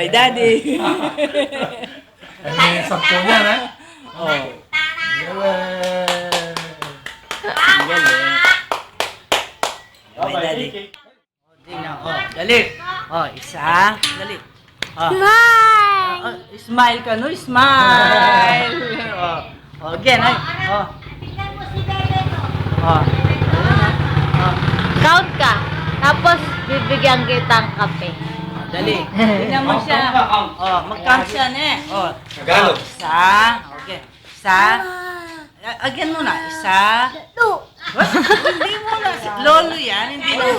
kay daddy. Ay, sampo niya, ha? Oh. Yay! Ang galing. Kay daddy. Oh, tingnan. Oh, dali. Oh, isa. Dali. Oh. Smile! Smile ka, no? Smile! Oh. Oh, again, ay. Oh. Oh. Oh. Count ka. Tapos, bibigyan kitang kape. Dali. Tingnan mo siya. Oh, mag-count siya, ne. Oh. Tagalog. Isa. Okay. Isa. Again muna. Isa. Two. What? Hindi muna. Lolo yan. Hindi na.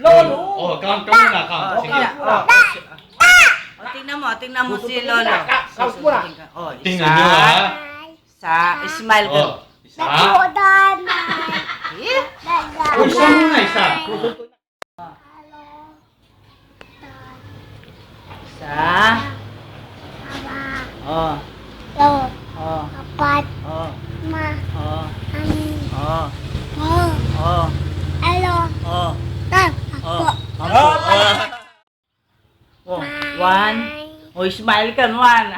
Lolo. Oh, count ka muna, count. Oh, Sige. tingnan. Oh, tingnan mo si Lolo. Oh, Tingnan nyo, ha? Isa. Smile ka. Oh, isa. Eh? Oh, isa muna, isa. Isa. Oh. Oh. Apat. Oh. Ma. Oh. Anim. Oh. Oh. Oh. Alo. Oh. Tan. Oh. Oh. Oh. One. Oh, smile ka, one.